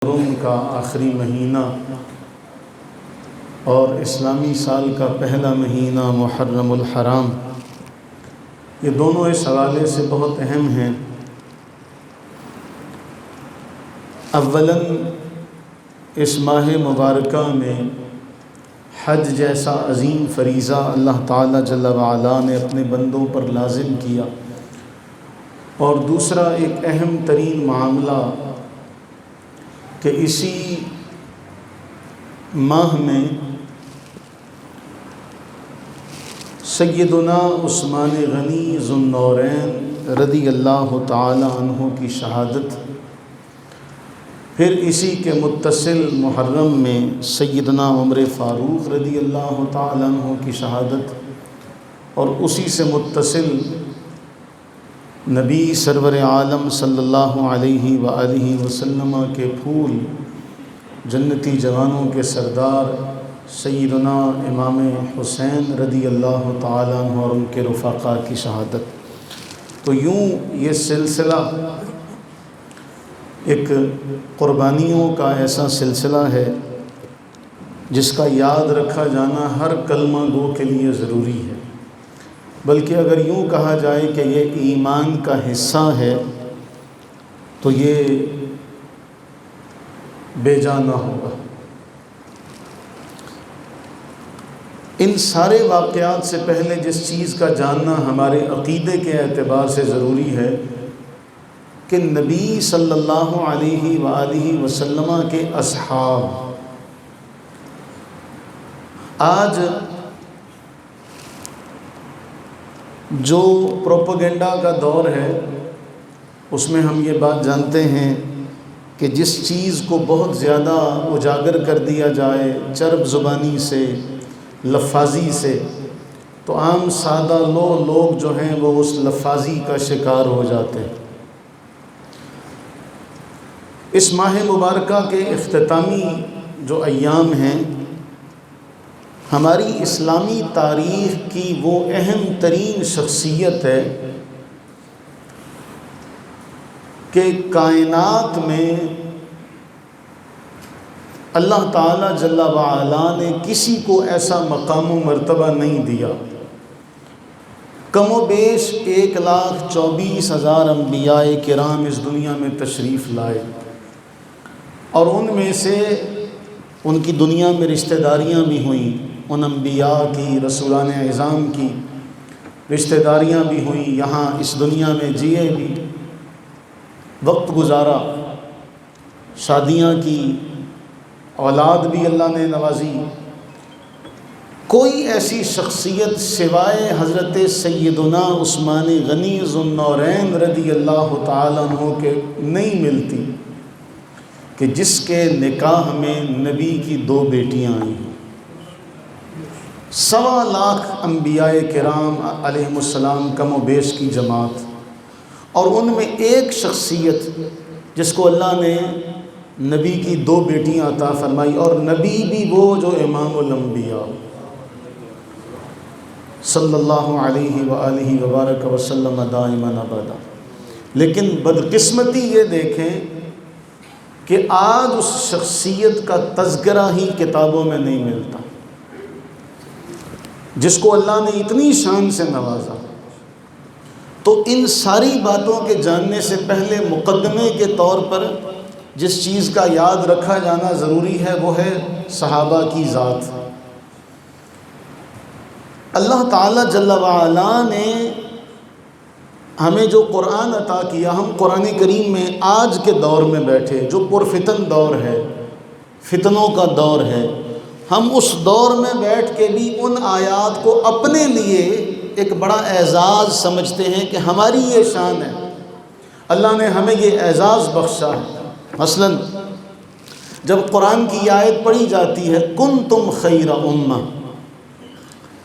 محرم کا آخری مہینہ اور اسلامی سال کا پہلا مہینہ محرم الحرام، یہ دونوں اس حوالے سے بہت اہم ہیں۔ اولاً اس ماہ مبارکہ میں حج جیسا عظیم فریضہ اللہ تعالیٰ جل وعلا نے اپنے بندوں پر لازم کیا، اور دوسرا ایک اہم ترین معاملہ کہ اسی ماہ میں سیدنا عثمان غنی ذو النورین رضی اللہ تعالی عنہ کی شہادت، پھر اسی کے متصل محرم میں سیدنا عمر فاروق رضی اللہ تعالی عنہ کی شہادت، اور اسی سے متصل نبی سرور عالم صلی اللہ علیہ وآلہ وسلم کے پھول جنتی جوانوں کے سردار سیدنا امام حسین رضی اللہ تعالیٰ عنہ اور ان کے رفقاء کی شہادت۔ تو یوں یہ سلسلہ ایک قربانیوں کا ایسا سلسلہ ہے جس کا یاد رکھا جانا ہر کلمہ گو کے لیے ضروری ہے، بلکہ اگر یوں کہا جائے کہ یہ ایمان کا حصہ ہے تو یہ بے جا نہ ہوگا۔ ان سارے واقعات سے پہلے جس چیز کا جاننا ہمارے عقیدے کے اعتبار سے ضروری ہے کہ نبی صلی اللہ علیہ وآلہ وسلم کے اصحاب، آج جو پروپیگنڈا کا دور ہے اس میں ہم یہ بات جانتے ہیں کہ جس چیز کو بہت زیادہ اجاگر کر دیا جائے چرب زبانی سے، لفاظی سے، تو عام سادہ لوگ جو ہیں وہ اس لفاظی کا شکار ہو جاتے ہیں۔ اس ماہ مبارکہ کے اختتامی جو ایام ہیں، ہماری اسلامی تاریخ کی وہ اہم ترین شخصیت ہے کہ کائنات میں اللہ تعالیٰ جل وعلا نے کسی کو ایسا مقام و مرتبہ نہیں دیا۔ کم و بیش 1,24,000 انبیاء کرام اس دنیا میں تشریف لائے، اور ان میں سے ان کی دنیا میں رشتہ داریاں بھی ہوئیں، ان انبیاء کی، رسولان اعظام کی رشتہ داریاں بھی ہوئیں، یہاں اس دنیا میں جیے بھی، وقت گزارا، شادیاں کی، اولاد بھی اللہ نے نوازی۔ کوئی ایسی شخصیت سوائے حضرت سیدنا عثمان غنی ذو النورین رضی اللہ تعالیٰ عنہ کے نہیں ملتی کہ جس کے نکاح میں نبی کی 2 بیٹیاں آئی ہیں۔ 1.25 لاکھ انبیاء کرام علیہم السلام کم و بیش کی جماعت، اور ان میں ایک شخصیت جس کو اللہ نے نبی کی 2 بیٹیاں عطا فرمائی، اور نبی بھی وہ جو امام الانبیاء صلی اللہ علیہ وآلہ وبارک وسلم دائما ابدا۔ لیکن بدقسمتی یہ دیکھیں کہ آج اس شخصیت کا تذکرہ ہی کتابوں میں نہیں ملتا، جس کو اللہ نے اتنی شان سے نوازا۔ تو ان ساری باتوں کے جاننے سے پہلے مقدمے کے طور پر جس چیز کا یاد رکھا جانا ضروری ہے وہ ہے صحابہ کی ذات۔ اللہ تعالیٰ جل وعلا نے ہمیں جو قرآن عطا کیا، ہم قرآن کریم میں آج کے دور میں بیٹھے جو پرفتن دور ہے، فتنوں کا دور ہے، ہم اس دور میں بیٹھ کے بھی ان آیات کو اپنے لیے ایک بڑا اعزاز سمجھتے ہیں کہ ہماری یہ شان ہے، اللہ نے ہمیں یہ اعزاز بخشا ہے۔ مثلا جب قرآن کی آیت پڑھی جاتی ہے کنتم خیر امہ،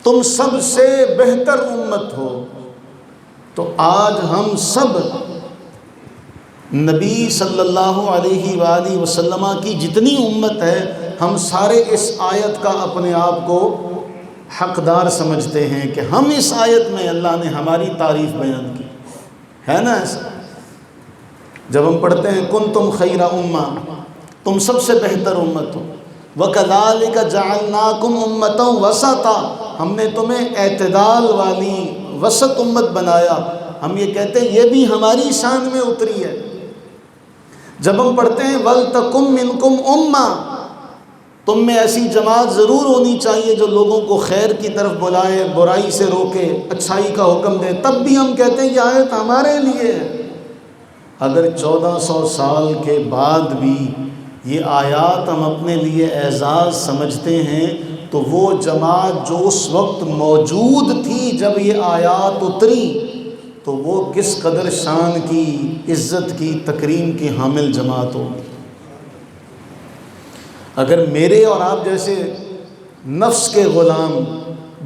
تم سب سے بہتر امت ہو، تو آج ہم سب نبی صلی اللہ علیہ وآلہ وسلم کی جتنی امت ہے، ہم سارے اس آیت کا اپنے آپ کو حقدار سمجھتے ہیں کہ ہم اس آیت میں اللہ نے ہماری تعریف بیان کی ہے نا۔ ایسا جب ہم پڑھتے ہیں کنتم خیر امہ، تم سب سے بہتر امت ہو۔ وَكَذَلِكَ جَعَلْنَاكُمْ أُمَّةً وَسَطًا، ہم نے تمہیں اعتدال والی وسط امت بنایا۔ ہم یہ کہتے ہیں یہ بھی ہماری شان میں اتری ہے۔ جب ہم پڑھتے ہیں وَلْتَكُمْ مِنْكُمْ أُمَّةٌ، تم میں ایسی جماعت ضرور ہونی چاہیے جو لوگوں کو خیر کی طرف بلائے، برائی سے روکے، اچھائی کا حکم دے، تب بھی ہم کہتے ہیں یہ آیت ہمارے لیے ہے۔ اگر 1400 سال کے بعد بھی یہ آیات ہم اپنے لیے اعزاز سمجھتے ہیں، تو وہ جماعت جو اس وقت موجود تھی جب یہ آیات اتری، تو وہ کس قدر شان کی، عزت کی، تکریم کی حامل جماعت ہوگی۔ اگر میرے اور آپ جیسے نفس کے غلام،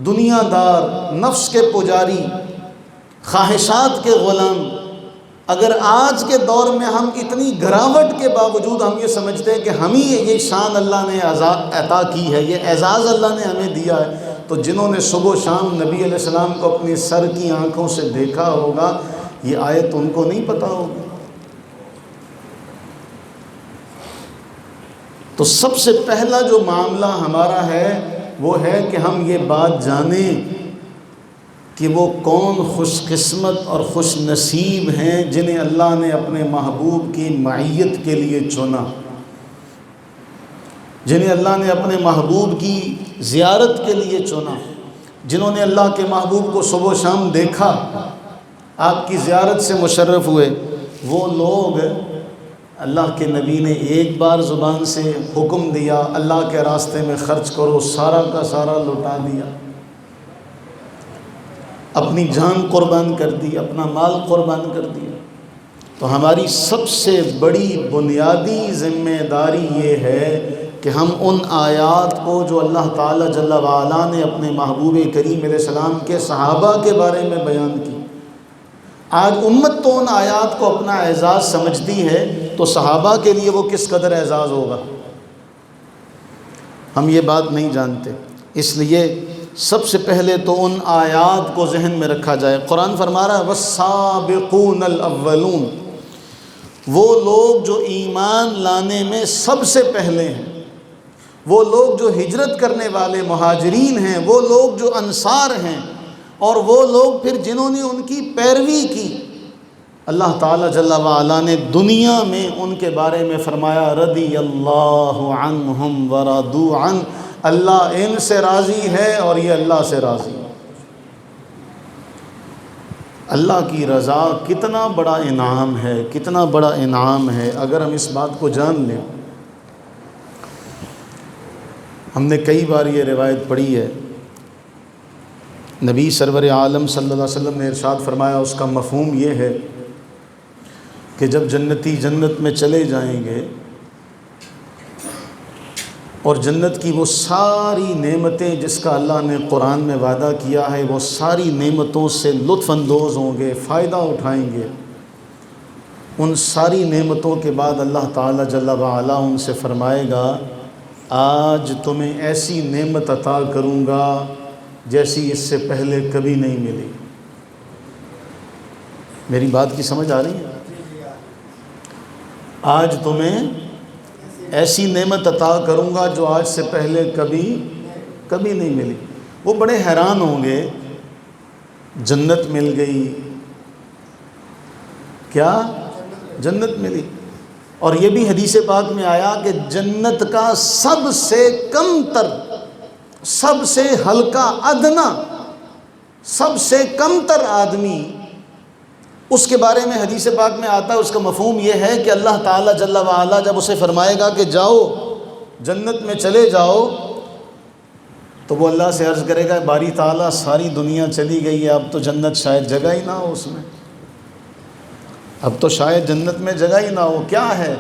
دنیا دار، نفس کے پجاری، خواہشات کے غلام، اگر آج کے دور میں ہم اتنی گراوٹ کے باوجود ہم یہ سمجھتے ہیں کہ ہم ہی یہ شان اللہ نے عطا کی ہے، یہ اعزاز اللہ نے ہمیں دیا ہے، تو جنہوں نے صبح و شام نبی علیہ السلام کو اپنی سر کی آنکھوں سے دیکھا ہوگا، یہ آیت ان کو نہیں پتہ ہوگی۔ تو سب سے پہلا جو معاملہ ہمارا ہے وہ ہے کہ ہم یہ بات جانیں کہ وہ کون خوش قسمت اور خوش نصیب ہیں جنہیں اللہ نے اپنے محبوب کی معیت کے لیے چنا، جنہیں اللہ نے اپنے محبوب کی زیارت کے لیے چنا، جنہوں نے اللہ کے محبوب کو صبح و شام دیکھا، آپ کی زیارت سے مشرف ہوئے۔ وہ لوگ، اللہ کے نبی نے ایک بار زبان سے حکم دیا اللہ کے راستے میں خرچ کرو، سارا کا سارا لوٹا دیا، اپنی جان قربان کر دی، اپنا مال قربان کر دیا۔ تو ہماری سب سے بڑی بنیادی ذمہ داری یہ ہے کہ ہم ان آیات کو جو اللہ تعالیٰ جل وعلا نے اپنے محبوب کریم علیہ السلام کے صحابہ کے بارے میں بیان کی، آج امت تو ان آیات کو اپنا اعزاز سمجھتی ہے، تو صحابہ کے لیے وہ کس قدر اعزاز ہوگا، ہم یہ بات نہیں جانتے۔ اس لیے سب سے پہلے تو ان آیات کو ذہن میں رکھا جائے۔ قرآن فرما رہا ہے وَالسَّابِقُونَ الْأَوَّلُونَ، وہ لوگ جو ایمان لانے میں سب سے پہلے ہیں، وہ لوگ جو ہجرت کرنے والے مہاجرین ہیں، وہ لوگ جو انصار ہیں، اور وہ لوگ پھر جنہوں نے ان کی پیروی کی۔ اللہ تعالیٰ جل وعلا نے دنیا میں ان کے بارے میں فرمایا رضی اللہ عنہم ورضوا عنہ، اللہ ان سے راضی ہے اور یہ اللہ سے راضی ہے۔ اللہ کی رضا کتنا بڑا انعام ہے، کتنا بڑا انعام ہے اگر ہم اس بات کو جان لیں۔ ہم نے کئی بار یہ روایت پڑھی ہے، نبی سرور عالم صلی اللہ علیہ وسلم نے ارشاد فرمایا، اس کا مفہوم یہ ہے کہ جب جنتی جنت میں چلے جائیں گے اور جنت کی وہ ساری نعمتیں جس کا اللہ نے قرآن میں وعدہ کیا ہے، وہ ساری نعمتوں سے لطف اندوز ہوں گے، فائدہ اٹھائیں گے، ان ساری نعمتوں کے بعد اللہ تعالیٰ جل وعلا ان سے فرمائے گا آج تمہیں ایسی نعمت عطا کروں گا جیسی اس سے پہلے کبھی نہیں ملی۔ میری بات کی سمجھ آ رہی ہے؟ آج تمہیں ایسی نعمت عطا کروں گا جو آج سے پہلے کبھی نہیں ملی۔ وہ بڑے حیران ہوں گے، جنت مل گئی، کیا جنت ملی؟ اور یہ بھی حدیث پاک میں آیا کہ جنت کا سب سے کم تر، سب سے ہلکا، ادنا، سب سے کم تر آدمی، اس کے بارے میں حدیث پاک میں آتا ہے، اس کا مفہوم یہ ہے کہ اللہ تعالیٰ جل وعلا جب اسے فرمائے گا کہ جاؤ جنت میں چلے جاؤ، تو وہ اللہ سے عرض کرے گا باری تعالیٰ ساری دنیا چلی گئی ہے، اب تو جنت شاید جگہ ہی نہ ہو اس میں، اب تو شاید جنت میں جگہ ہی نہ ہو، کیا ہے،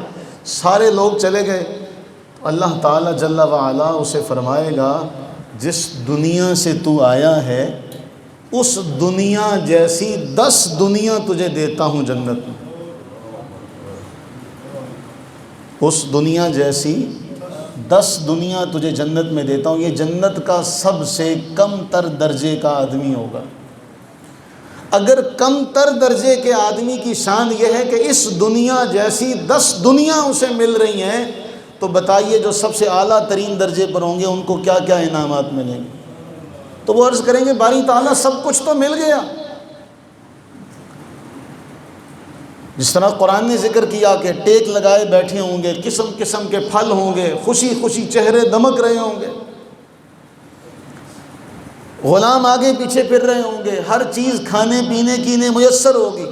سارے لوگ چلے گئے۔ اللہ تعالیٰ جل وعلا اسے فرمائے گا جس دنیا سے تو آیا ہے اس دنیا جیسی 10 دنیا تجھے دیتا ہوں جنت میں، اس دنیا جیسی 10 دنیا تجھے جنت میں دیتا ہوں۔ یہ جنت کا سب سے کم تر درجے کا آدمی ہوگا۔ اگر کم تر درجے کے آدمی کی شان یہ ہے کہ اس دنیا جیسی 10 دنیا اسے مل رہی ہیں، تو بتائیے جو سب سے اعلیٰ ترین درجے پر ہوں گے ان کو کیا کیا انعامات ملیں گے؟ تو وہ عرض کریں گے باری تعالیٰ سب کچھ تو مل گیا. جس طرح قرآن نے ذکر کیا کہ ٹیک لگائے بیٹھے ہوں گے، قسم قسم کے پھل ہوں گے، خوشی خوشی چہرے دمک رہے ہوں گے، غلام آگے پیچھے پھر رہے ہوں گے، ہر چیز کھانے پینے کی انہیں میسر ہوگی.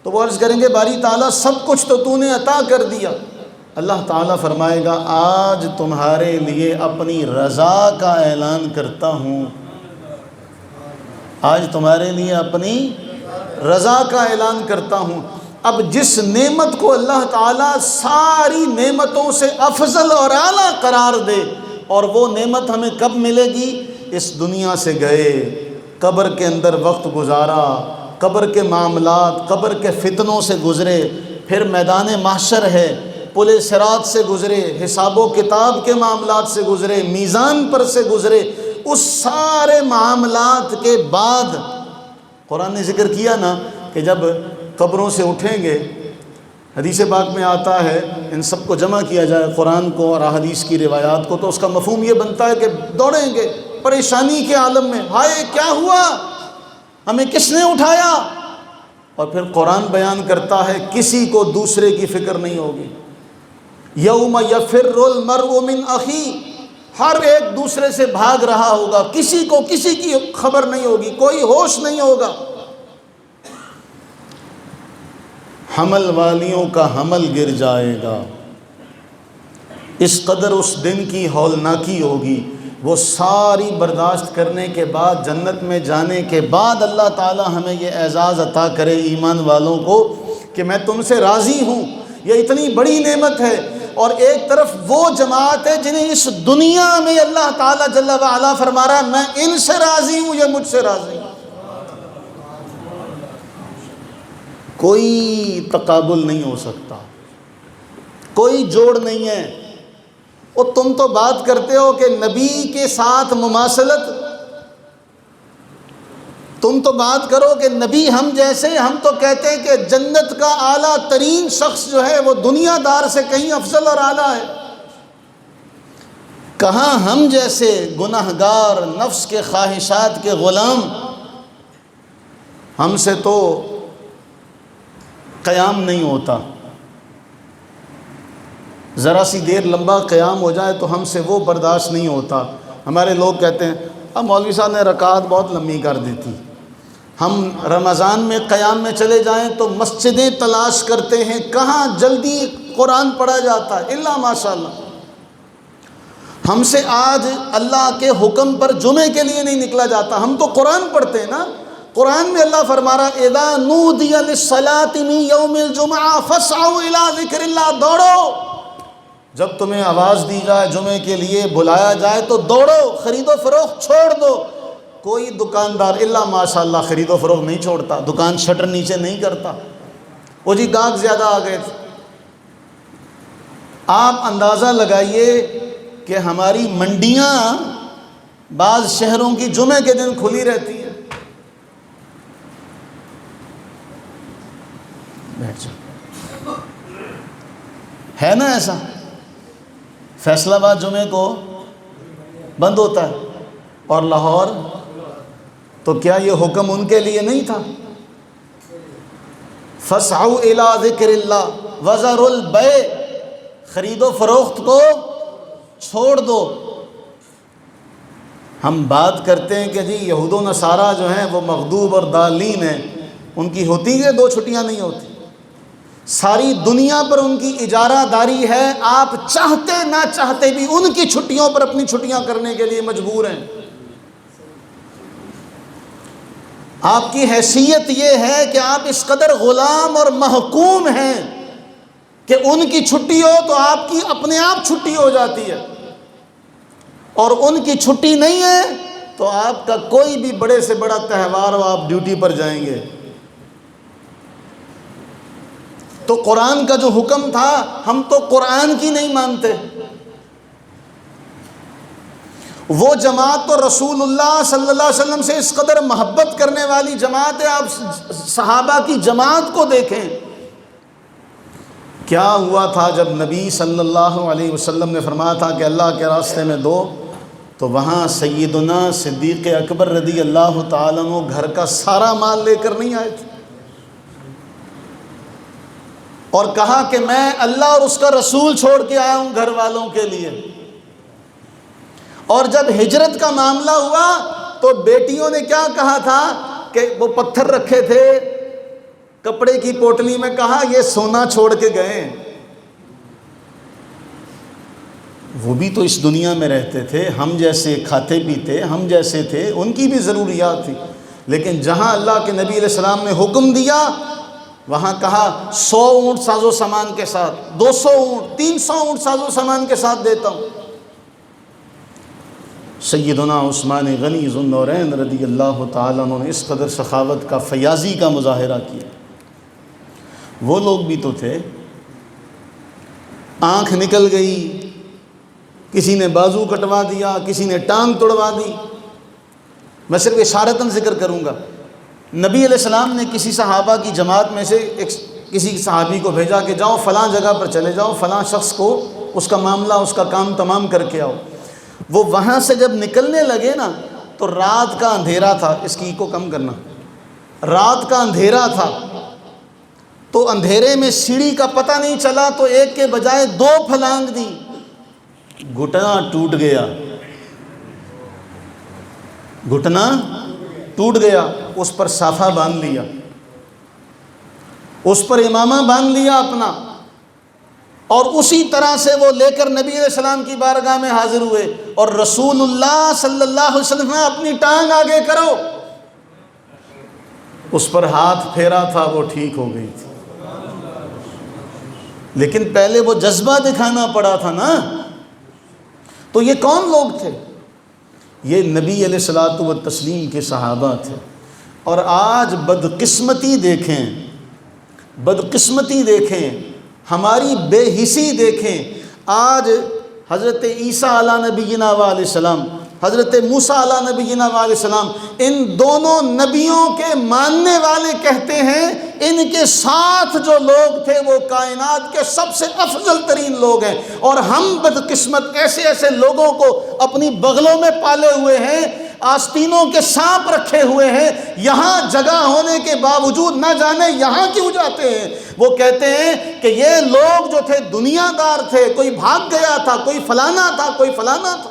تو وہ عرض کریں گے باری تعالیٰ سب کچھ تو تو نے عطا کر دیا. اللہ تعالیٰ فرمائے گا آج تمہارے لیے اپنی رضا کا اعلان کرتا ہوں، آج تمہارے لیے اپنی رضا کا اعلان کرتا ہوں. اب جس نعمت کو اللہ تعالیٰ ساری نعمتوں سے افضل اور اعلیٰ قرار دے، اور وہ نعمت ہمیں کب ملے گی؟ اس دنیا سے گئے، قبر کے اندر وقت گزارا، قبر کے معاملات، قبر کے فتنوں سے گزرے، پھر میدان محشر ہے، پل صراط سے گزرے، حساب و کتاب کے معاملات سے گزرے، میزان پر سے گزرے. اس سارے معاملات کے بعد قرآن نے ذکر کیا نا کہ جب قبروں سے اٹھیں گے، حدیث پاک میں آتا ہے ان سب کو جمع کیا جائے، قرآن کو اور احادیث کی روایات کو، تو اس کا مفہوم یہ بنتا ہے کہ دوڑیں گے پریشانی کے عالم میں، ہائے کیا ہوا، ہمیں کس نے اٹھایا؟ اور پھر قرآن بیان کرتا ہے کسی کو دوسرے کی فکر نہیں ہوگی. یوم یفر المرء من اخی، ہر ایک دوسرے سے بھاگ رہا ہوگا، کسی کو کسی کی خبر نہیں ہوگی، کوئی ہوش نہیں ہوگا. حمل والیوں کا حمل گر جائے گا، اس قدر اس دن کی ہولناکی ہوگی. وہ ساری برداشت کرنے کے بعد، جنت میں جانے کے بعد اللہ تعالی ہمیں یہ اعزاز عطا کرے ایمان والوں کو کہ میں تم سے راضی ہوں. یہ اتنی بڑی نعمت ہے. اور ایک طرف وہ جماعت ہے جنہیں اس دنیا میں اللہ تعالیٰ جل وعلا فرما رہا ہے میں ان سے راضی ہوں، یہ مجھ سے راضی ہوں. کوئی تقابل نہیں ہو سکتا، کوئی جوڑ نہیں ہے. اور تم تو بات کرتے ہو کہ نبی کے ساتھ مماثلت، تم تو بات کرو کہ نبی ہم جیسے، ہم تو کہتے ہیں کہ جنت کا اعلیٰ ترین شخص جو ہے وہ دنیا دار سے کہیں افضل اور اعلیٰ ہے. کہاں ہم جیسے گناہگار، نفس کے خواہشات کے غلام، ہم سے تو قیام نہیں ہوتا. ذرا سی دیر لمبا قیام ہو جائے تو ہم سے وہ برداشت نہیں ہوتا. ہمارے لوگ کہتے ہیں اب مولوی صاحب نے رکعت بہت لمبی کر دی تھی. ہم رمضان میں قیام میں چلے جائیں تو مسجدیں تلاش کرتے ہیں کہاں جلدی قرآن پڑھا جاتا ہے، الا ماشاء اللہ. ہم سے آج اللہ کے حکم پر جمعے کے لیے نہیں نکلا جاتا، ہم تو قرآن پڑھتے ہیں نا. قرآن میں اللہ فرما رہا ہے اذا نودی للصلاۃ من یوم الجمعہ فاسعوا الی ذکر اللہ، دوڑو، جب تمہیں آواز دی جائے جمعے کے لیے، بلایا جائے تو دوڑو، خرید و فروخت چھوڑ دو. کوئی دکاندار الا ماشاء اللہ خرید و فروخت نہیں چھوڑتا، دکان شٹر نیچے نہیں کرتا. وہ جی گاہک زیادہ آ گئے تھے. آپ اندازہ لگائیے کہ ہماری منڈیاں بعض شہروں کی جمعے کے دن کھلی رہتی ہیں. بیٹھ جاؤ. ہے نا ایسا؟ فیصل آباد جمعے کو بند ہوتا ہے، اور لاہور تو کیا یہ حکم ان کے لیے نہیں تھا؟ فَاسْعَوْا إِلَىٰ ذِكْرِ اللَّهِ وَذَرُوا الْبَيْعَ، خرید و فروخت کو چھوڑ دو. ہم بات کرتے ہیں کہ جی یہود و نصارہ جو ہیں وہ مغضوب اور ضالین ہیں، ان کی ہوتی ہے 2 چھٹیاں نہیں ہوتی. ساری دنیا پر ان کی اجارہ داری ہے، آپ چاہتے نہ چاہتے بھی ان کی چھٹیوں پر اپنی چھٹیاں کرنے کے لیے مجبور ہیں. آپ کی حیثیت یہ ہے کہ آپ اس قدر غلام اور محکوم ہیں کہ ان کی چھٹی ہو تو آپ کی اپنے آپ چھٹی ہو جاتی ہے، اور ان کی چھٹی نہیں ہے تو آپ کا کوئی بھی بڑے سے بڑا تہوار ہو آپ ڈیوٹی پر جائیں گے. تو قرآن کا جو حکم تھا ہم تو قرآن کی نہیں مانتے. وہ جماعت تو رسول اللہ صلی اللہ علیہ وسلم سے اس قدر محبت کرنے والی جماعت ہے. آپ صحابہ کی جماعت کو دیکھیں کیا ہوا تھا جب نبی صلی اللہ علیہ وسلم نے فرمایا تھا کہ اللہ کے راستے میں دو، تو وہاں سیدنا صدیق اکبر رضی اللہ تعالیٰ عنہ گھر کا سارا مال لے کر نہیں آئے تھے، اور کہا کہ میں اللہ اور اس کا رسول چھوڑ کے آیا ہوں گھر والوں کے لیے۔ اور جب ہجرت کا معاملہ ہوا تو بیٹیوں نے کیا کہا تھا کہ وہ پتھر رکھے تھے کپڑے کی پوٹلی میں، کہا یہ سونا چھوڑ کے گئے ہیں۔ وہ بھی تو اس دنیا میں رہتے تھے، ہم جیسے کھاتے پیتے، ہم جیسے تھے، ان کی بھی ضروریات تھی، لیکن جہاں اللہ کے نبی علیہ السلام نے حکم دیا وہاں کہا 100 اونٹ ساز و سامان کے ساتھ، 200 اونٹ، 300 اونٹ ساز و سامان کے ساتھ دیتا ہوں۔ سیدنا عثمان غنی ذو النورین رضی اللہ تعالیٰ عنہ نے اس قدر سخاوت کا، فیاضی کا مظاہرہ کیا۔ وہ لوگ بھی تو تھے، آنکھ نکل گئی، کسی نے بازو کٹوا دیا، کسی نے ٹانگ توڑوا دی۔ میں صرف اشارتاً ذکر کروں گا، نبی علیہ السلام نے کسی صحابہ کی جماعت میں سے کسی صحابی کو بھیجا کہ جاؤ فلاں جگہ پر چلے جاؤ، فلاں شخص کو اس کا معاملہ، اس کا کام تمام کر کے آؤ۔ وہ وہاں سے جب نکلنے لگے نا تو رات کا اندھیرا تھا، اس کی کو کم کرنا، رات کا اندھیرا تھا، تو اندھیرے میں سیڑھی کا پتہ نہیں چلا تو ایک کے بجائے 2 پھلانگ دی، گھٹنا ٹوٹ گیا، گھٹنا ٹوٹ گیا، اس پر صافہ باندھ لیا، اس پر امامہ باندھ لیا اپنا، اور اسی طرح سے وہ لے کر نبی علیہ السلام کی بارگاہ میں حاضر ہوئے، اور رسول اللہ صلی اللہ علیہ وسلم نے اپنی ٹانگ آگے کرو، اس پر ہاتھ پھیرا تھا، وہ ٹھیک ہو گئی تھی۔ لیکن پہلے وہ جذبہ دکھانا پڑا تھا نا۔ تو یہ کون لوگ تھے؟ یہ نبی علیہ الصلوۃ والتسلیم کے صحابہ تھے۔ اور آج بدقسمتی دیکھیں، بدقسمتی دیکھیں، ہماری بے حسی دیکھیں۔ آج حضرت عیسیٰ علیہ نبینا علیہ السلام، حضرت موسیٰ علیہ نبینا علیہ السلام، ان دونوں نبیوں کے ماننے والے کہتے ہیں ان کے ساتھ جو لوگ تھے وہ کائنات کے سب سے افضل ترین لوگ ہیں، اور ہم بدقسمت ایسے ایسے لوگوں کو اپنی بغلوں میں پالے ہوئے ہیں، آستینوں کے سانپ رکھے ہوئے ہیں، یہاں جگہ ہونے کے باوجود نہ جانے یہاں کیوں جاتے ہیں۔ وہ کہتے ہیں کہ یہ لوگ جو تھے دنیا دار تھے، کوئی بھاگ گیا تھا، کوئی فلانا تھا، کوئی فلانا تھا۔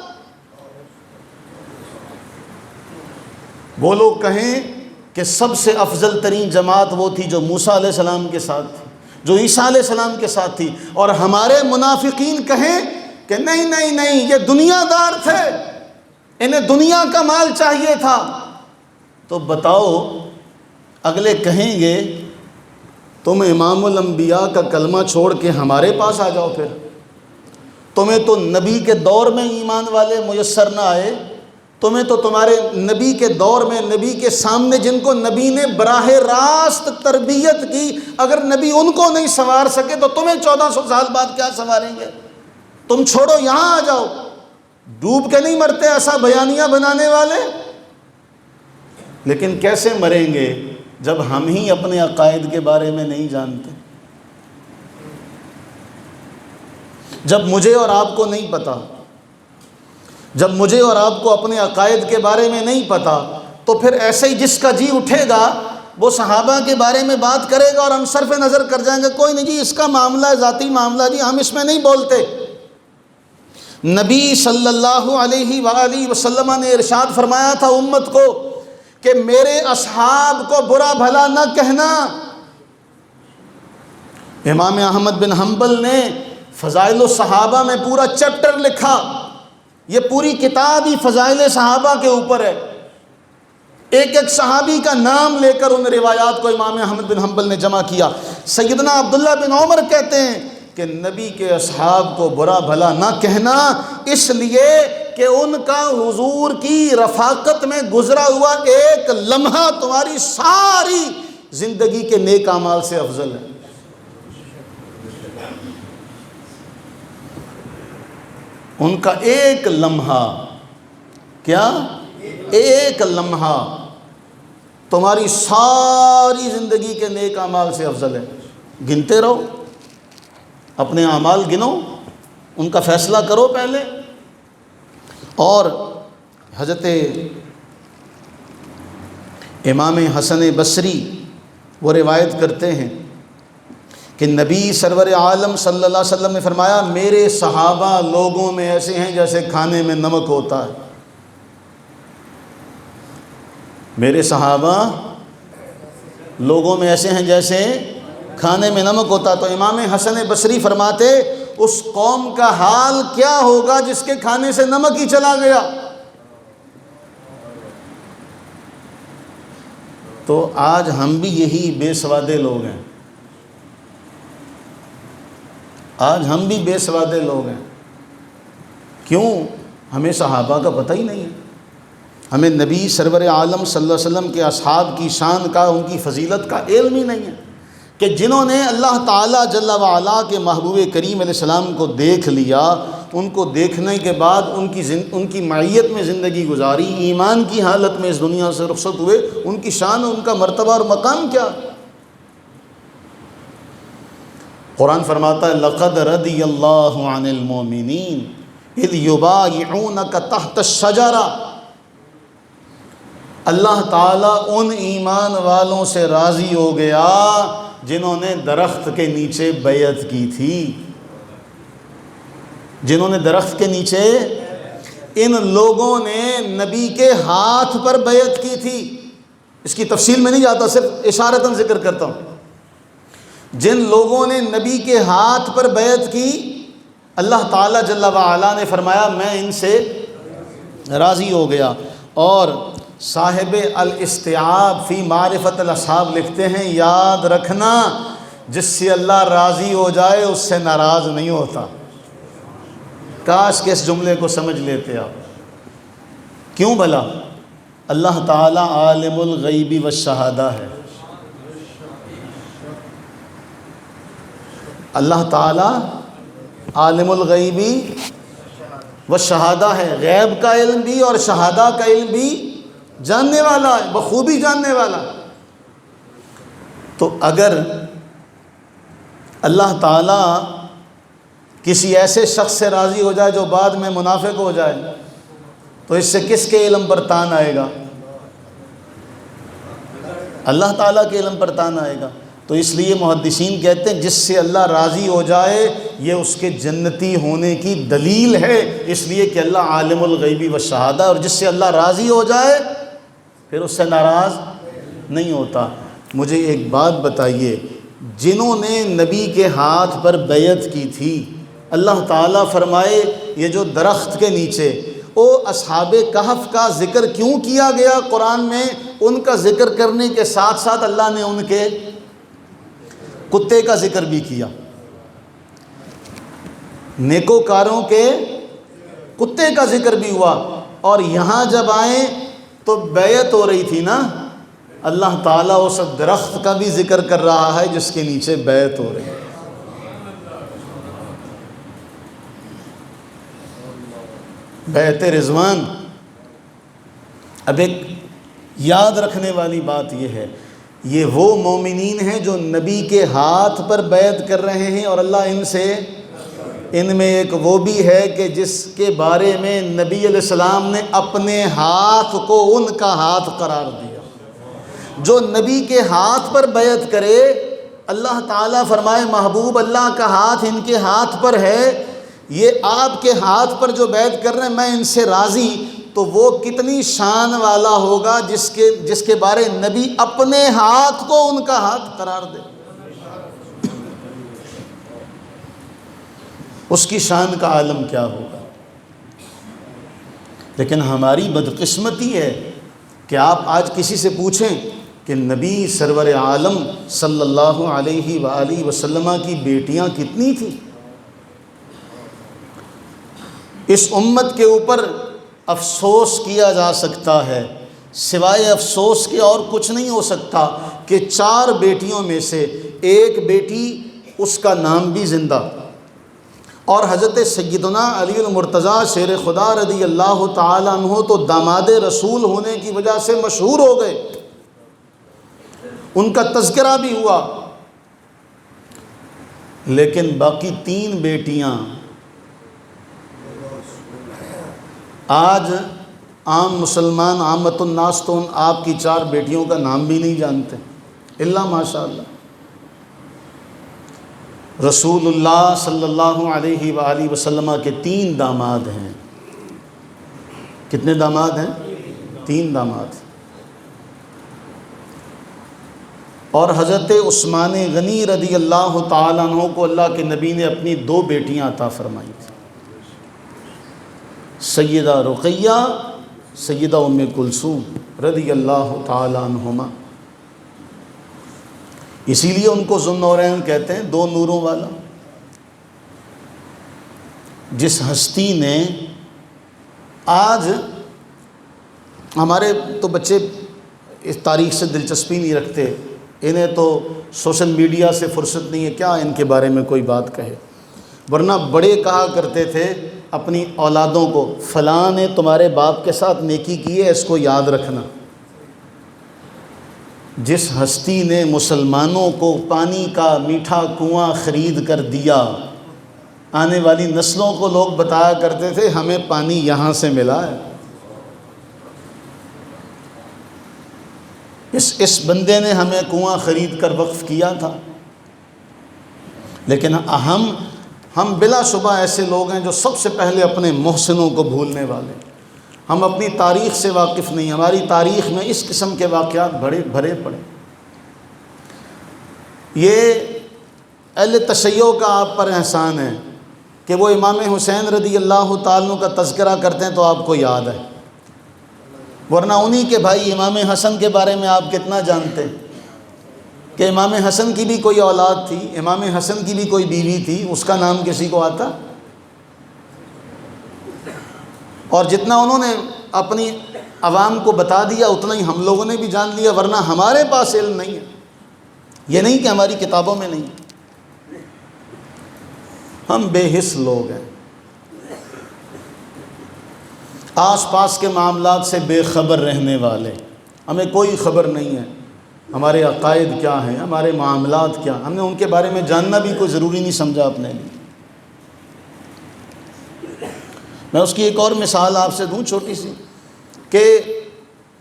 وہ لوگ کہیں کہ سب سے افضل ترین جماعت وہ تھی جو موسیٰ علیہ السلام کے ساتھ تھی، جو عیسیٰ علیہ السلام کے ساتھ تھی، اور ہمارے منافقین کہیں کہ نہیں نہیں نہیں، یہ دنیا دار تھے، انہیں دنیا کا مال چاہیے تھا۔ تو بتاؤ، اگلے کہیں گے تم امام الانبیاء کا کلمہ چھوڑ کے ہمارے پاس آ جاؤ، پھر تمہیں تو نبی کے دور میں ایمان والے میسر نہ آئے، تمہیں تو تمہارے نبی کے دور میں، نبی کے سامنے جن کو نبی نے براہ راست تربیت کی، اگر نبی ان کو نہیں سنوار سکے تو تمہیں 1400 سال بعد کیا سنواریں گے؟ تم چھوڑو، یہاں آ جاؤ۔ ڈوب کے نہیں مرتے ایسا بیانیہ بنانے والے، لیکن کیسے مریں گے جب ہم ہی اپنے عقائد کے بارے میں نہیں جانتے؟ جب مجھے اور آپ کو نہیں پتا، جب مجھے اور آپ کو اپنے عقائد کے بارے میں نہیں پتا، تو پھر ایسے ہی جس کا جی اٹھے گا وہ صحابہ کے بارے میں بات کرے گا اور ہم صرف نظر کر جائیں گے، کوئی نہیں جی، اس کا معاملہ ذاتی معاملہ جی، ہم اس میں نہیں بولتے۔ نبی صلی اللہ علیہ وآلہ وسلم نے ارشاد فرمایا تھا امت کو کہ میرے اصحاب کو برا بھلا نہ کہنا۔ امام احمد بن حنبل نے فضائل الصحابہ میں پورا چیپٹر لکھا، یہ پوری کتاب ہی فضائل صحابہ کے اوپر ہے، ایک ایک صحابی کا نام لے کر ان روایات کو امام احمد بن حنبل نے جمع کیا۔ سیدنا عبداللہ بن عمر کہتے ہیں کہ نبی کے اصحاب کو برا بھلا نہ کہنا، اس لیے کہ ان کا حضور کی رفاقت میں گزرا ہوا ایک لمحہ تمہاری ساری زندگی کے نیک اعمال سے افضل ہے۔ ان کا ایک لمحہ، کیا ایک لمحہ تمہاری ساری زندگی کے نیک اعمال سے افضل ہے۔ گنتے رہو، اپنے اعمال گنو، ان کا فیصلہ کرو پہلے۔ اور حضرت امام حسن بصری وہ روایت کرتے ہیں کہ نبی سرور عالم صلی اللہ علیہ وسلم نے فرمایا میرے صحابہ لوگوں میں ایسے ہیں جیسے کھانے میں نمک ہوتا ہے۔ میرے صحابہ لوگوں میں ایسے ہیں جیسے کھانے میں نمک ہوتا۔ تو امام حسن بصری فرماتے اس قوم کا حال کیا ہوگا جس کے کھانے سے نمک ہی چلا گیا۔ تو آج ہم بھی یہی بے سوادے لوگ ہیں، آج ہم بھی بے سوادے لوگ ہیں۔ کیوں؟ ہمیں صحابہ کا پتہ ہی نہیں ہے، ہمیں نبی سرور عالم صلی اللہ علیہ وسلم کے اصحاب کی شان کا، ان کی فضیلت کا علم ہی نہیں ہے کہ جنہوں نے اللہ تعالیٰ جل وعلا کے محبوب کریم علیہ السلام کو دیکھ لیا، ان کو دیکھنے کے بعد ان کی معیت میں زندگی گزاری، ایمان کی حالت میں اس دنیا سے رخصت ہوئے، ان کی شان، ان کا مرتبہ اور مقام کیا؟ قرآن فرماتا ہے لَقَدْ رَضِيَ اللَّهُ عَنِ الْمُؤْمِنِينَ إِذْ يُبَايِعُونَكَ تَحْتَ الشَّجَرَةِ۔ اللہ تعالیٰ ان ایمان والوں سے راضی ہو گیا جنہوں نے درخت کے نیچے بیعت کی تھی، جنہوں نے درخت کے نیچے، ان لوگوں نے نبی کے ہاتھ پر بیعت کی تھی۔ اس کی تفصیل میں نہیں جاتا، صرف اشارتاً ذکر کرتا ہوں۔ جن لوگوں نے نبی کے ہاتھ پر بیعت کی، اللہ تعالیٰ جل وعلا نے فرمایا میں ان سے راضی ہو گیا۔ اور صاحب الاستیعاب فی معرفت الاصحاب لکھتے ہیں یاد رکھنا جس سے اللہ راضی ہو جائے اس سے ناراض نہیں ہوتا۔ کاش کہ اس جملے کو سمجھ لیتے آپ۔ کیوں بھلا؟ اللہ تعالیٰ عالم الغیب والشہادہ ہے، اللہ تعالیٰ عالم الغیبی والشہادہ ہے، غیب کا علم بھی اور شہادہ کا علم بھی جاننے والا ہے، بخوبی جاننے والا۔ تو اگر اللہ تعالیٰ کسی ایسے شخص سے راضی ہو جائے جو بعد میں منافق ہو جائے تو اس سے کس کے علم پر تان آئے گا؟ اللہ تعالیٰ کے علم پر تان آئے گا۔ تو اس لیے محدثین کہتے ہیں جس سے اللہ راضی ہو جائے یہ اس کے جنتی ہونے کی دلیل ہے، اس لیے کہ اللہ عالم الغیبی والشہادہ، اور جس سے اللہ راضی ہو جائے پھر اس سے ناراض نہیں ہوتا۔ مجھے ایک بات بتائیے، جنہوں نے نبی کے ہاتھ پر بیعت کی تھی، اللہ تعالیٰ فرمائے یہ جو درخت کے نیچے، او اصحاب کہف کا ذکر کیوں کیا گیا قرآن میں؟ ان کا ذکر کرنے کے ساتھ ساتھ اللہ نے ان کے کتے کا ذکر بھی کیا، نیکوکاروں کے کتے کا ذکر بھی ہوا۔ اور یہاں جب آئیں تو بیعت ہو رہی تھی نا، اللہ تعالیٰ اس درخت کا بھی ذکر کر رہا ہے جس کے نیچے بیعت ہو رہی ہے۔ بیعت رضوان۔ اب ایک یاد رکھنے والی بات یہ ہے، یہ وہ مومنین ہیں جو نبی کے ہاتھ پر بیعت کر رہے ہیں، اور اللہ ان میں ایک وہ بھی ہے کہ جس کے بارے میں نبی علیہ السلام نے اپنے ہاتھ کو ان کا ہاتھ قرار دیا۔ جو نبی کے ہاتھ پر بیعت کرے، اللہ تعالیٰ فرمائے محبوب اللہ کا ہاتھ ان کے ہاتھ پر ہے، یہ آپ کے ہاتھ پر جو بیعت کر رہے ہیں میں ان سے راضی، تو وہ کتنی شان والا ہوگا جس کے بارے نبی اپنے ہاتھ کو ان کا ہاتھ قرار دے۔ اس کی شان کا عالم کیا ہوگا۔ لیکن ہماری بدقسمتی ہے کہ آپ آج کسی سے پوچھیں کہ نبی سرور عالم صلی اللہ علیہ وآلہ وسلم کی بیٹیاں کتنی تھیں؟ اس امت کے اوپر افسوس کیا جا سکتا ہے، سوائے افسوس کے اور کچھ نہیں ہو سکتا کہ 4 بیٹیوں میں سے ایک بیٹی اس کا نام بھی زندہ، اور حضرت سیدنا علی المرتضیٰ شیر خدا رضی اللہ تعالیٰ عنہ تو داماد رسول ہونے کی وجہ سے مشہور ہو گئے، ان کا تذکرہ بھی ہوا۔ لیکن باقی 3 بیٹیاں آج عام مسلمان عامت الناس تو آپ کی 4 بیٹیوں کا نام بھی نہیں جانتے الا ماشاء اللہ۔ رسول اللہ صلی اللہ علیہ وآلہ وسلم کے 3 داماد ہیں۔ کتنے داماد ہیں؟ 3 داماد۔ اور حضرت عثمان غنی رضی اللہ تعالیٰ عنہ کو اللہ کے نبی نے اپنی 2 بیٹیاں عطا فرمائی تھیں، سیدہ رقیہ، سیدہ ام کلثوم رضی اللہ تعالیٰ عنہما۔ اسی لیے ان کو ذو النورین کہتے ہیں، 2 نوروں والا۔ جس ہستی نے آج ہمارے تو بچے اس تاریخ سے دلچسپی نہیں رکھتے، انہیں تو سوشل میڈیا سے فرصت نہیں ہے، کیا ان کے بارے میں کوئی بات کہے، ورنہ بڑے کہا کرتے تھے اپنی اولادوں کو، فلاں نے تمہارے باپ کے ساتھ نیکی کی ہے، اس کو یاد رکھنا۔ جس ہستی نے مسلمانوں کو پانی کا میٹھا کنواں خرید کر دیا، آنے والی نسلوں کو لوگ بتایا کرتے تھے ہمیں پانی یہاں سے ملا ہے۔ اس بندے نے ہمیں کنواں خرید کر وقف کیا تھا۔ لیکن ہم بلا شبہ ایسے لوگ ہیں جو سب سے پہلے اپنے محسنوں کو بھولنے والے۔ ہم اپنی تاریخ سے واقف نہیں، ہماری تاریخ میں اس قسم کے واقعات بھرے پڑے۔ یہ اہل تشیع کا آپ پر احسان ہے کہ وہ امام حسین رضی اللہ تعالیٰ کا تذکرہ کرتے ہیں تو آپ کو یاد ہے، ورنہ انہی کے بھائی امام حسن کے بارے میں آپ کتنا جانتے ہیں کہ امام حسن کی بھی کوئی اولاد تھی، امام حسن کی بھی کوئی بیوی تھی، اس کا نام کسی کو آتا؟ اور جتنا انہوں نے اپنی عوام کو بتا دیا اتنا ہی ہم لوگوں نے بھی جان لیا، ورنہ ہمارے پاس علم نہیں ہے۔ یہ نہیں کہ ہماری کتابوں میں نہیں، ہم بے حس لوگ ہیں، آس پاس کے معاملات سے بے خبر رہنے والے، ہمیں کوئی خبر نہیں ہے ہمارے عقائد کیا ہیں، ہمارے معاملات کیا، ہم نے ان کے بارے میں جاننا بھی کوئی ضروری نہیں سمجھا اپنے لیے۔ میں اس کی ایک اور مثال آپ سے دوں چھوٹی سی، کہ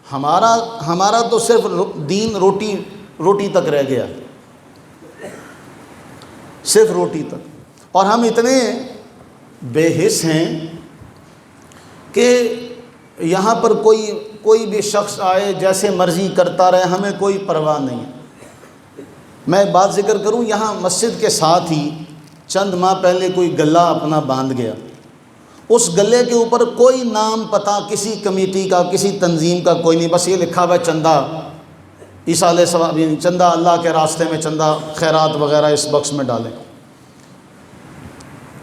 ہمارا تو صرف دین روٹی تک رہ گیا، صرف روٹی تک، اور ہم اتنے بے حس ہیں کہ یہاں پر کوئی بھی شخص آئے جیسے مرضی کرتا رہے، ہمیں کوئی پرواہ نہیں ہے۔ میں بات ذکر کروں، یہاں مسجد کے ساتھ ہی چند ماہ پہلے کوئی غلہ اپنا باندھ گیا، اس غلے کے اوپر کوئی نام پتہ کسی کمیٹی کا، کسی تنظیم کا کوئی نہیں، بس یہ لکھا ہوا ہے چندہ ایصال ثواب، چندہ اللہ کے راستے میں، چندہ خیرات وغیرہ اس باکس میں ڈالیں۔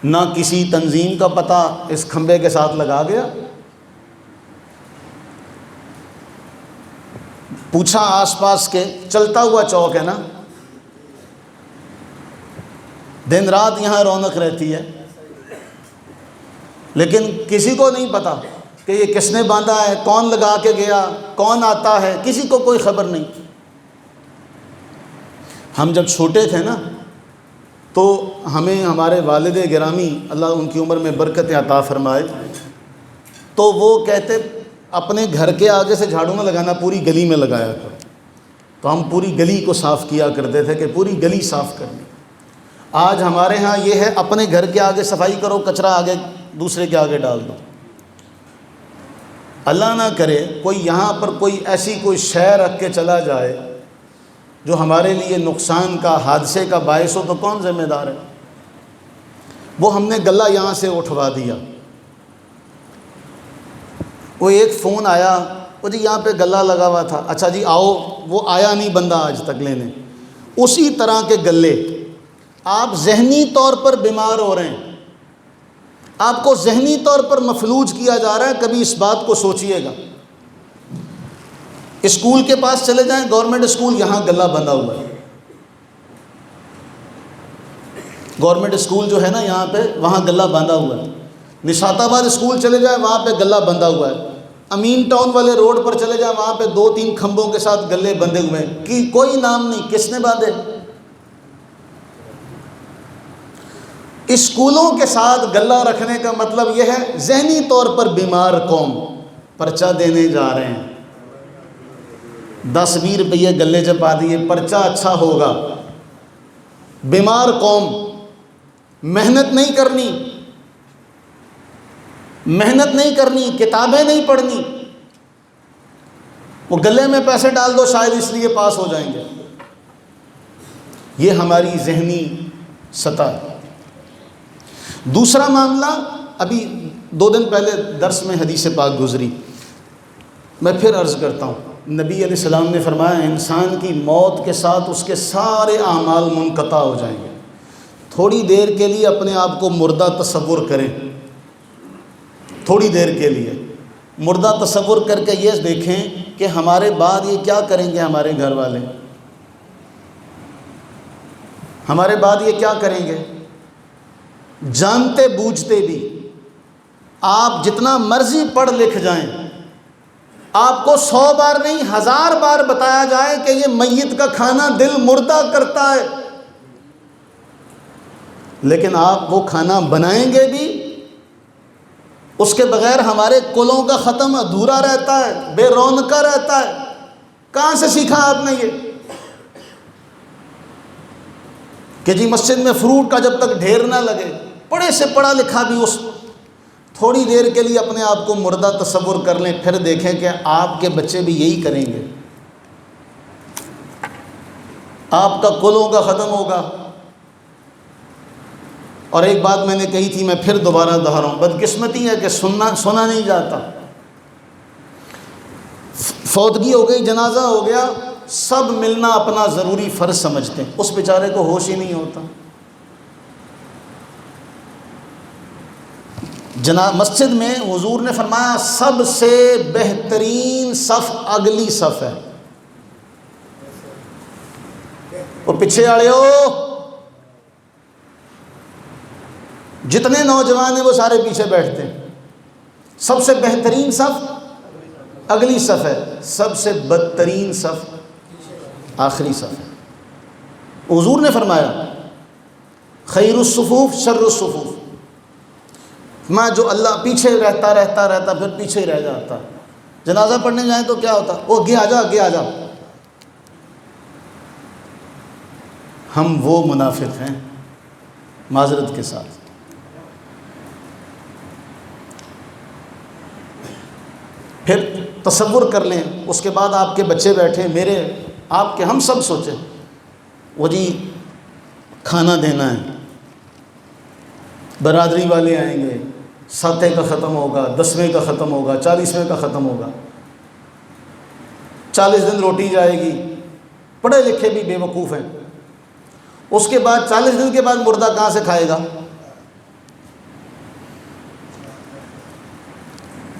نہ کسی تنظیم کا پتہ اس کھمبے کے ساتھ لگا گیا۔ پوچھا آس پاس کے، چلتا ہوا چوک ہے نا، دن رات یہاں رونق رہتی ہے، لیکن کسی کو نہیں پتا کہ یہ کس نے باندھا ہے، کون لگا کے گیا، کون آتا ہے، کسی کو کوئی خبر نہیں۔ ہم جب چھوٹے تھے نا تو ہمیں ہمارے والد گرامی اللہ ان کی عمر میں برکت عطا فرمائے، تو وہ کہتے اپنے گھر کے آگے سے جھاڑو نہ لگانا، پوری گلی میں لگایا کرو، تو ہم پوری گلی کو صاف کیا کرتے تھے کہ پوری گلی صاف کرنی۔ آج ہمارے ہاں یہ ہے اپنے گھر کے آگے صفائی کرو، کچرا آگے دوسرے کے آگے ڈال دو۔ اللہ نہ کرے کوئی یہاں پر کوئی ایسی کوئی شے رکھ کے چلا جائے جو ہمارے لیے نقصان کا، حادثے کا باعث ہو، تو کون ذمہ دار ہے؟ وہ ہم نے غلہ یہاں سے اٹھوا دیا، وہ ایک فون آیا، وہ جی یہاں پہ غلہ لگا ہوا تھا، اچھا جی آؤ، وہ آیا نہیں بندہ آج تک لینے۔ اسی طرح کے غلے، آپ ذہنی طور پر بیمار ہو رہے ہیں، آپ کو ذہنی طور پر مفلوج کیا جا رہا ہے، کبھی اس بات کو سوچئے گا۔ اسکول کے پاس چلے جائیں، گورنمنٹ اسکول، یہاں غلہ بندھا ہوا ہے، گورنمنٹ اسکول جو ہے نا یہاں پہ، وہاں غلہ باندھا ہوا ہے۔ نشاط آباد اسکول چلے جائیں، وہاں پہ غلہ بندھا ہوا ہے۔ امین ٹاؤن والے روڈ پر چلے جائیں، وہاں پہ 2-3 کھمبوں کے ساتھ غلے بندھے ہوئے ہیں، کہ کوئی نام نہیں، کس نے باندھے؟ اسکولوں کے ساتھ گلہ رکھنے کا مطلب یہ ہے ذہنی طور پر بیمار قوم پرچہ دینے جا رہے ہیں، 10-20 روپیے گلے چپا دیے، پرچہ اچھا ہوگا۔ بیمار قوم، محنت نہیں کرنی، کتابیں نہیں پڑھنی، وہ گلے میں پیسے ڈال دو شاید اس لیے پاس ہو جائیں گے۔ یہ ہماری ذہنی سطح ہے۔ دوسرا معاملہ، ابھی 2 دن پہلے درس میں حدیث پاک گزری، میں پھر عرض کرتا ہوں، نبی علیہ السلام نے فرمایا انسان کی موت کے ساتھ اس کے سارے اعمال منقطع ہو جائیں گے۔ تھوڑی دیر کے لیے اپنے آپ کو مردہ تصور کریں، تھوڑی دیر کے لیے مردہ تصور کر کے یہ دیکھیں کہ ہمارے بعد یہ کیا کریں گے، ہمارے گھر والے ہمارے بعد یہ کیا کریں گے۔ جانتے بوجھتے بھی آپ جتنا مرضی پڑھ لکھ جائیں، آپ کو 100 بار نہیں 1000 بار بتایا جائے کہ یہ میت کا کھانا دل مردہ کرتا ہے، لیکن آپ وہ کھانا بنائیں گے بھی، اس کے بغیر ہمارے کلوں کا ختم ادھورا رہتا ہے، بے رونقہ رہتا ہے۔ کہاں سے سیکھا آپ نے یہ کہ جی مسجد میں فروٹ کا جب تک ڈھیر نہ لگے، پڑھے سے پڑھا لکھا بھی اس تھوڑی دیر کے لیے اپنے آپ کو مردہ تصور کر لیں، پھر دیکھیں کہ آپ کے بچے بھی یہی کریں گے، آپ کا کلوں کا ختم ہوگا۔ اور ایک بات میں نے کہی تھی، میں پھر دوبارہ دہراؤں، بدقسمتی ہے کہ سنا نہیں جاتا۔ فوتگی ہو گئی، جنازہ ہو گیا، سب ملنا اپنا ضروری فرض سمجھتے ہیں، اس بیچارے کو ہوش ہی نہیں ہوتا۔ مسجد میں حضور نے فرمایا سب سے بہترین صف اگلی صف ہے، وہ پیچھے آڑے ہو، جتنے نوجوان ہیں وہ سارے پیچھے بیٹھتے ہیں۔ سب سے بہترین صف اگلی صف ہے، سب سے بدترین صف آخری صف ہے۔ حضور نے فرمایا خیر الصفوف شر الصفوف، میں جو اللہ پیچھے رہتا پھر پیچھے ہی رہ جاتا۔ جنازہ پڑھنے جائیں تو کیا ہوتا، وہ آگے آ جا۔ ہم وہ منافق ہیں معذرت کے ساتھ۔ پھر تصور کر لیں، اس کے بعد آپ کے بچے بیٹھے، میرے آپ کے، ہم سب سوچیں وہ جی کھانا دینا ہے، برادری والے آئیں گے، 7 کا ختم ہوگا، 10ویں کا ختم ہوگا، 40ویں کا ختم ہوگا، 40 دن روٹی جائے گی، پڑھے لکھے بھی بے وقوف ہیں، اس کے بعد 40 دن کے بعد مردہ کہاں سے کھائے گا؟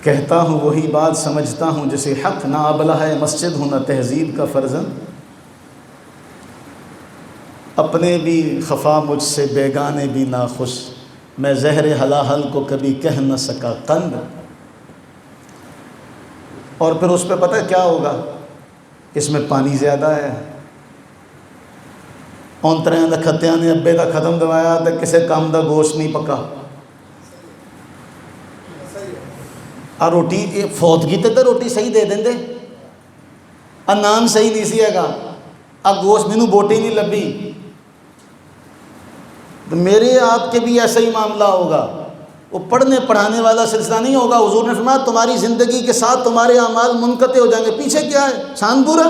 کہتا ہوں وہی بات سمجھتا ہوں جسے حق، نہ ابلہ ہے مسجد ہوں نہ تہذیب کا فرزند، اپنے بھی خفا مجھ سے بیگانے بھی ناخوش، میں زہر حلاحل کو کبھی کہہ نہ سکا قند۔ اور پھر اس پہ پتہ ہے کیا ہوگا، اس میں پانی زیادہ ہے، اون طرح دا کھتیاں نے ابے دا ختم دوایا تو کسے کام دا گوشت نہیں پکا۔ آ روٹی فوتگی تے روٹی صحیح دے دیں دے، نان صحیح نہیں سی ہے، آ گوشت مینوں بوٹی نہیں لبھی، تو میرے آپ کے بھی ایسا ہی معاملہ ہوگا، وہ پڑھنے پڑھانے والا سلسلہ نہیں ہوگا۔ حضور نے فرمایا تمہاری زندگی کے ساتھ تمہارے اعمال منقطع ہو جائیں گے، پیچھے کیا ہے، شان پورا۔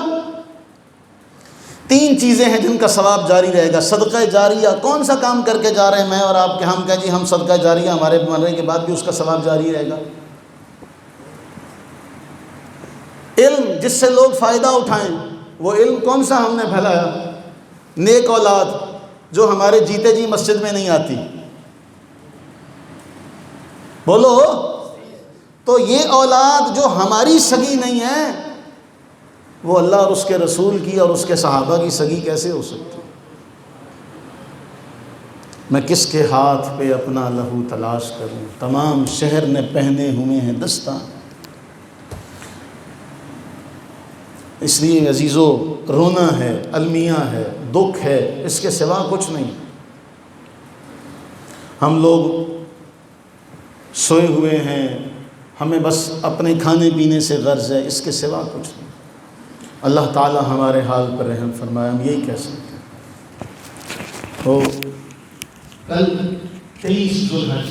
3 چیزیں ہیں جن کا ثواب جاری رہے گا۔ صدقہ جاریہ، کون سا کام کر کے جا رہے ہیں میں اور آپ کے، ہم کہیں جی ہم صدقہ جاریہ، ہمارے مرنے کے بعد بھی اس کا ثواب جاری رہے گا۔ علم جس سے لوگ فائدہ اٹھائیں، وہ علم کون سا ہم نے پھیلایا؟ نیک اولاد جو ہمارے جیتے جی مسجد میں نہیں آتی، بولو، تو یہ اولاد جو ہماری سگی نہیں ہے، وہ اللہ اور اس کے رسول کی اور اس کے صحابہ کی سگی کیسے ہو سکتی؟ میں کس کے ہاتھ پہ اپنا لہو تلاش کروں، تمام شہر نے پہنے ہوئے ہیں دستاں۔ اس لیے عزیزو، رونا ہے، المیہ ہے، دکھ ہے، اس کے سوا کچھ نہیں۔ ہم لوگ سوئے ہوئے ہیں، ہمیں بس اپنے کھانے پینے سے غرض ہے، اس کے سوا کچھ نہیں۔ اللہ تعالی ہمارے حال پر رحم فرمائے، ہم یہی کہہ سکتے ہیں۔ تو کل 23 ذوالحج